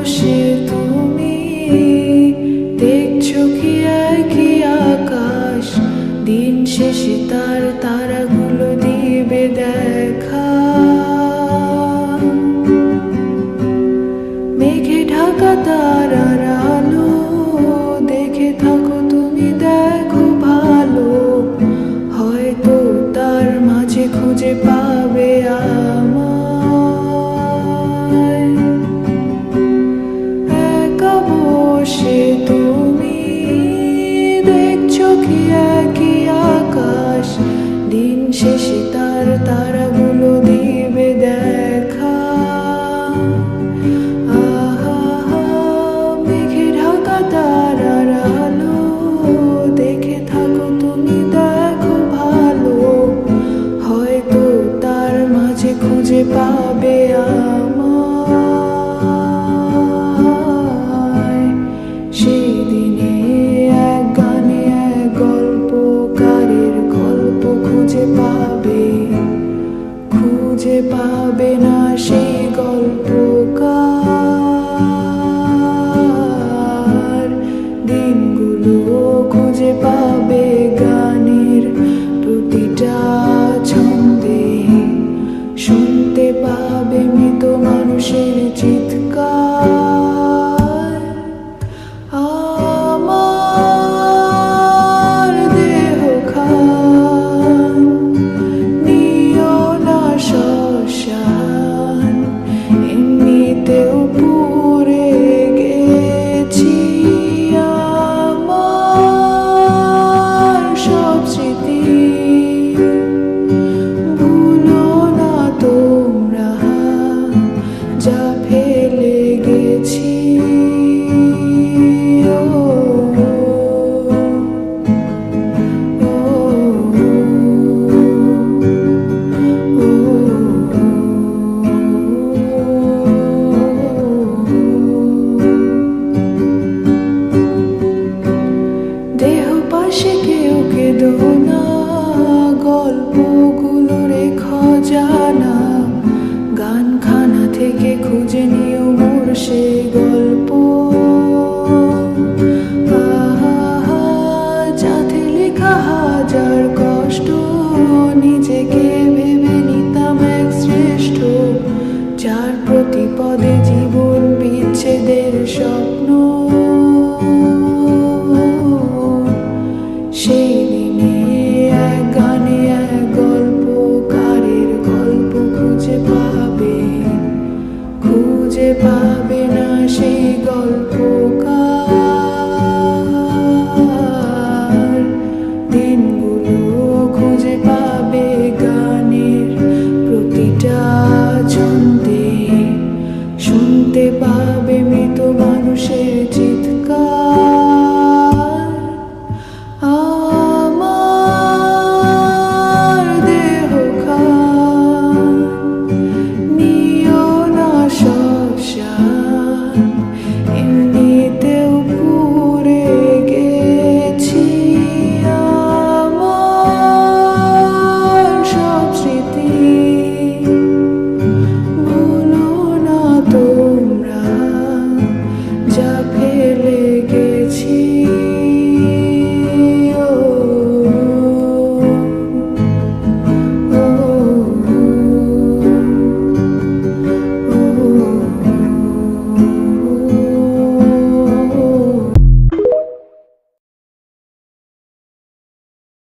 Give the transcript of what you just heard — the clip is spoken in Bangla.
বসে তুমি দেখছো কি একই আকাশ, দিন শেষে তার তারাগুলো দিবে দেখা। মেঘে ঢাকা তারার আলো দেখে থাকো তুমি, দেখো ভালো, হয়তো তার মাঝে খুঁজে পাবে আমায়। একা বসে তুমি দেখছো কি একই আকাশ, দিন শেষে তার তারাগুলো দিবে দেখা। মেঘে ঢাকা তারার আলো দেখে থাকো তুমি, দেখো ভালো, হয়তো তার মাঝে খুঁজে পাবে আমায়। সেই দিনে এক গানে এক গল্পকারের গল্প খুঁজে পাবে না সেই গল্পকার। দিনগুলো খুঁজে পাবে গানের প্রতিটা ছন্দে, শুনতে পাবে মৃত মানুষের চিৎকার। আমার দেহ খান নিও না শ্মশান, এমনিতেও পুড়ে গেছি আমার সব স্মৃতি। ভুলো না তোমরা যা ফেলে গেছি। দেহ পাশে কেউ কেঁদো না, গল্পগুলো রেখো জানা, গানখানা থেকে খুঁজে নিও মোর সেই গল্প। যাতে লেখা হাজার কষ্ট, নিজেকে ভেবে নিতাম এক শ্রেষ্ঠ, যার প্রতিপদে জীবন বিচ্ছেদের স্বপ্ন। সেই দিনে এক গানে এক গল্পকারের গল্প খুঁজে পাবে না সেই গল্পকার। দিনগুলো খুঁজে পাবে গানের প্রতিটা ছন্দে, শুনতে পাবে মৃত মানুষের